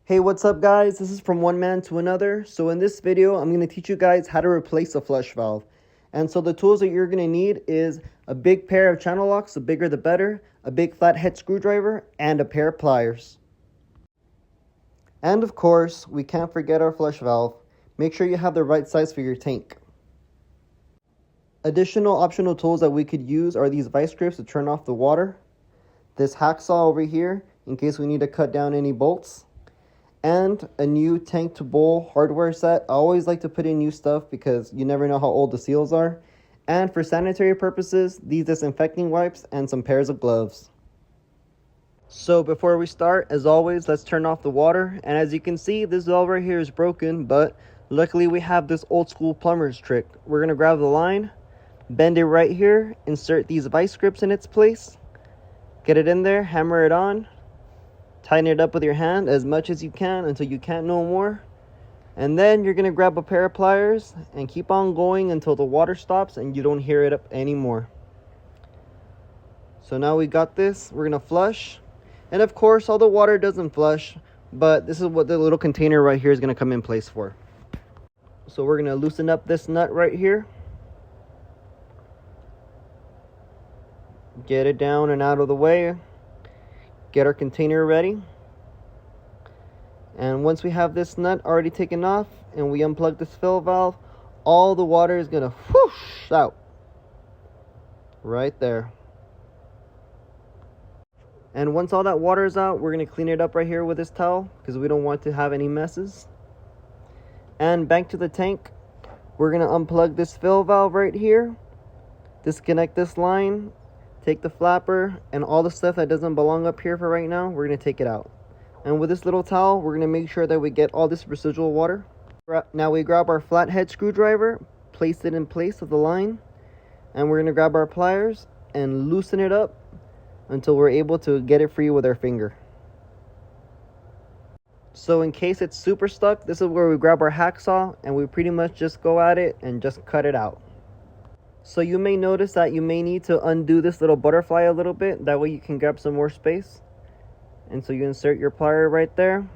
Hey, what's up guys? This is From One Man to Another. So in this video, I'm going to teach you guys how to replace a flush valve. And so the tools that you're going to need is a big pair of channel locks, the bigger the better, a big flathead screwdriver, and a pair of pliers. And of course, we can't forget our flush valve. Make sure you have the right size for your tank. Additional optional tools that we could use are these vice grips to turn off the water, this hacksaw over here in case we need to cut down any bolts, and a new tank to bowl hardware set. I always like to put in new stuff because you never know how old the seals are. And for sanitary purposes, these disinfecting wipes and some pairs of gloves. So before we start, as always, let's turn off the water. And as you can see, this valve right here is broken, but luckily we have this old school plumber's trick. We're going to grab the line, bend it right here, insert these vice grips in its place, get it in there, hammer it on, tighten it up with your hand as much as you can until you can't no more. And then you're going to grab a pair of pliers and keep on going until the water stops and you don't hear it up anymore. So now we got this. We're going to flush. And of course, all the water doesn't flush, but this is what the little container right here is going to come in place for. So we're going to loosen up this nut right here. Get it down and out of the way. Get our container ready. And once we have this nut already taken off and we unplug this fill valve, all the water is going to whoosh out right there. And once all that water is out, we're going to clean it up right here with this towel because we don't want to have any messes. And back to the tank, we're going to unplug this fill valve right here, disconnect this line, take the flapper, and all the stuff that doesn't belong up here for right now, we're going to take it out. And with this little towel, we're going to make sure that we get all this residual water. Now we grab our flathead screwdriver, place it in place of the line, and we're going to grab our pliers and loosen it up until we're able to get it free with our finger. So in case it's super stuck, this is where we grab our hacksaw and we pretty much just go at it and just cut it out. So you may notice that you may need to undo this little butterfly a little bit. That way you can grab some more space. And so you insert your plier right there.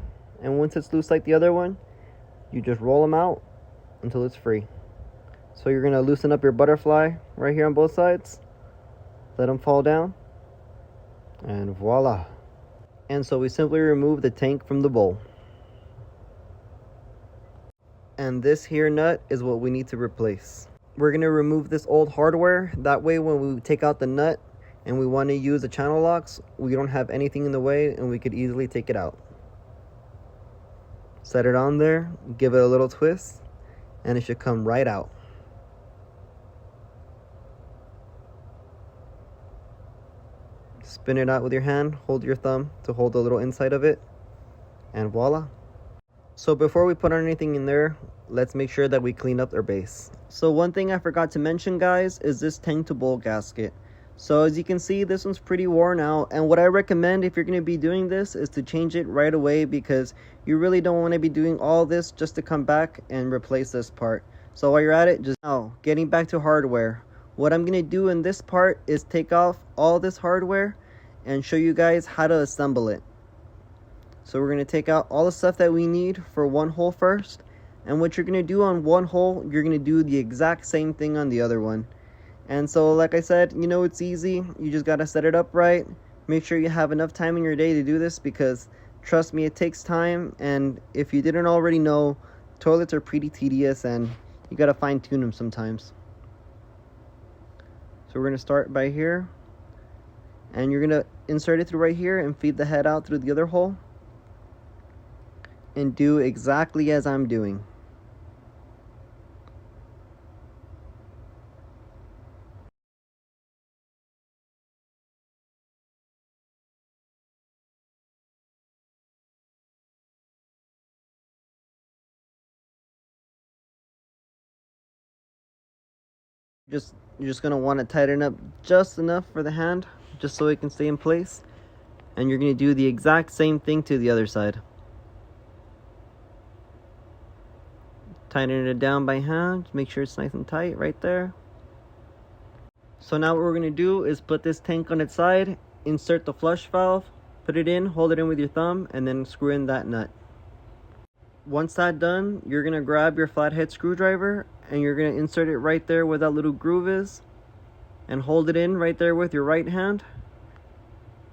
And once it's loose like the other one, you just roll them out until it's free. So you're going to loosen up your butterfly right here on both sides. Let them fall down. And voila. And so we simply remove the tank from the bowl. And this here nut is what we need to replace. We're going to remove this old hardware. That way when we take out the nut and we want to use the channel locks, we don't have anything in the way and we could easily take it out. Set it on there, give it a little twist, and it should come right out. Spin it out with your hand, hold your thumb to hold the little inside of it, and voila. So before we put anything in there, let's make sure that we clean up our base. So one thing I forgot to mention, guys, is this tank to bowl gasket. So as you can see, this one's pretty worn out, and what I recommend if you're going to be doing this is to change it right away, because you really don't want to be doing all this just to come back and replace this part. So while you're at it, just now getting back to hardware, what I'm going to do in this part is take off all this hardware and show you guys how to assemble it. So we're going to take out all the stuff that we need for one hole first. And what you're going to do on one hole, you're going to do the exact same thing on the other one. And so like I said, you know, it's easy. You just got to set it up right. Make sure you have enough time in your day to do this, because trust me, it takes time. And if you didn't already know, toilets are pretty tedious and you got to fine tune them sometimes. So we're going to start by here. And you're going to insert it through right here and feed the head out through the other hole. And do exactly as I'm doing. You're just going to want to tighten up just enough for the hand, just so it can stay in place. And you're going to do the exact same thing to the other side. Tighten it down by hand, make sure it's nice and tight right there. So now what we're going to do is put this tank on its side, insert the flush valve, put it in, hold it in with your thumb, and then screw in that nut. Once that's done, you're going to grab your flathead screwdriver and you're going to insert it right there where that little groove is and hold it in right there with your right hand.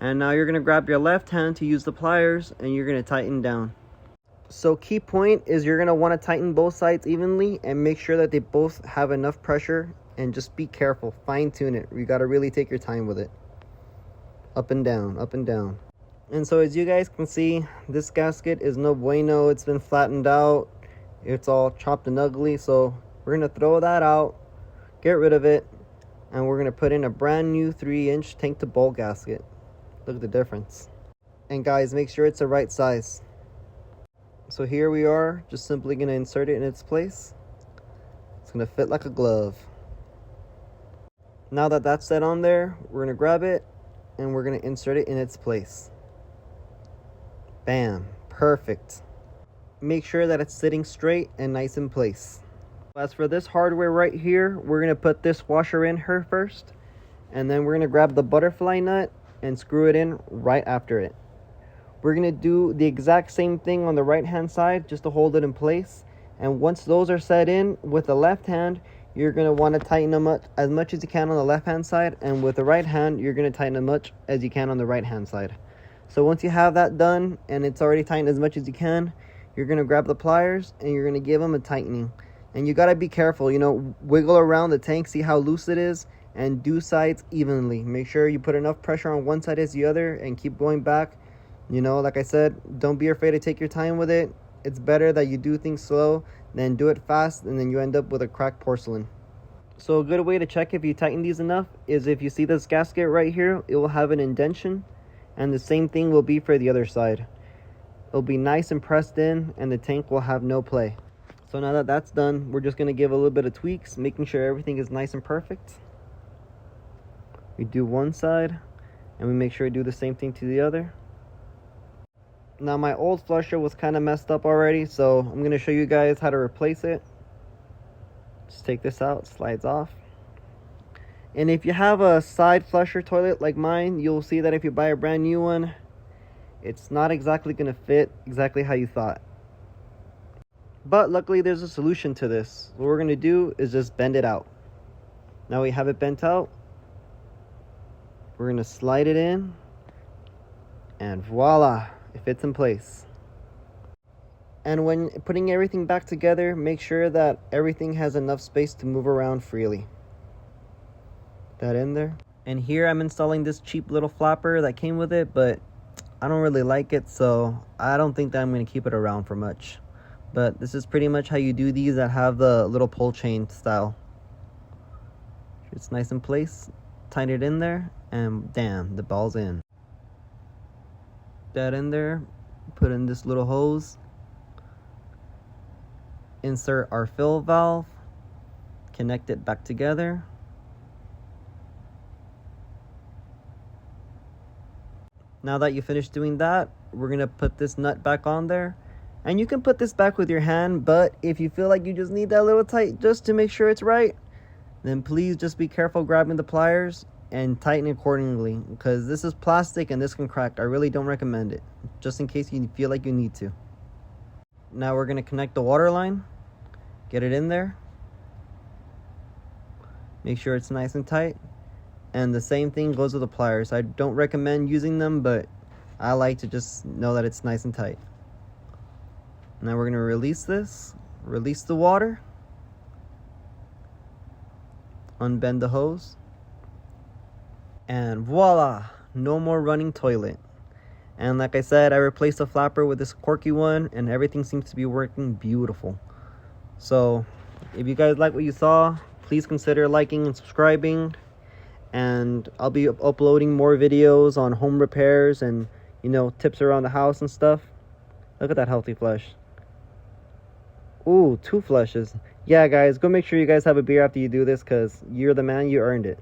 And now you're going to grab your left hand to use the pliers and you're going to tighten down. So key point is you're going to want to tighten both sides evenly and make sure that they both have enough pressure, and just be careful, fine tune it. You got to really take your time with it. Up and down, up and down. And so as you guys can see, this gasket is no bueno. It's been flattened out. It's all chopped and ugly. So we're going to throw that out, get rid of it, and we're going to put in a brand new 3-inch tank to bowl gasket. Look at the difference. And guys, make sure it's the right size. So here we are, just simply going to insert it in its place. It's going to fit like a glove. Now that that's set on there, we're going to grab it and we're going to insert it in its place. Bam, perfect. Make sure that it's sitting straight and nice in place. As for this hardware right here, we're going to put this washer in here first, and then we're going to grab the butterfly nut and screw it in right after it. We're going to do the exact same thing on the right hand side just to hold it in place. And once those are set in with the left hand, you're going to want to tighten them up as much as you can on the left hand side, and with the right hand you're going to tighten as much as you can on the right hand side. So once you have that done and it's already tightened as much as you can, you're going to grab the pliers and you're going to give them a tightening. And you got to be careful, you know, wiggle around the tank, see how loose it is, and do sides evenly. Make sure you put enough pressure on one side as the other and keep going back. You know, like I said, don't be afraid to take your time with it. It's better that you do things slow than do it fast and then you end up with a cracked porcelain. So a good way to check if you tighten these enough is if you see this gasket right here, it will have an indentation, and the same thing will be for the other side. It'll be nice and pressed in and the tank will have no play. So now that that's done, we're just going to give a little bit of tweaks, making sure everything is nice and perfect. We do one side and we make sure we do the same thing to the other. Now my old flusher was kind of messed up already, so I'm going to show you guys how to replace it. Just take this out, slides off. And if you have a side flusher toilet like mine, you'll see that if you buy a brand new one, it's not exactly going to fit exactly how you thought. But luckily there's a solution to this. What we're going to do is just bend it out. Now we have it bent out. We're going to slide it in, and voila, it fits in place. And when putting everything back together, make sure that everything has enough space to move around freely. That in there. And here I'm installing this cheap little flapper that came with it, but I don't really like it, so I don't think that I'm going to keep it around for much. But this is pretty much how you do these that have the little pull chain style. It's nice in place. Tighten it in there, and damn, the ball's in. That in there. Put in this little hose. Insert our fill valve. Connect it back together. Now that you finished doing that, we're going to put this nut back on there. And you can put this back with your hand, but if you feel like you just need that little tight just to make sure it's right, then please just be careful grabbing the pliers and tighten accordingly, because this is plastic and this can crack. I really don't recommend it, just in case you feel like you need to. Now we're going to connect the water line, get it in there, make sure it's nice and tight, and the same thing goes with the pliers. I don't recommend using them, but I like to just know that it's nice and tight. Now we're going to release this, release the water, unbend the hose, and voila, no more running toilet. And like I said, I replaced the flapper with this quirky one, and everything seems to be working beautiful. So if you guys like what you saw, please consider liking and subscribing, and I'll be uploading more videos on home repairs and, you know, tips around the house and stuff. Look at that healthy flush. Ooh, 2 flushes. Yeah, guys, go make sure you guys have a beer after you do this, because you're the man, you earned it.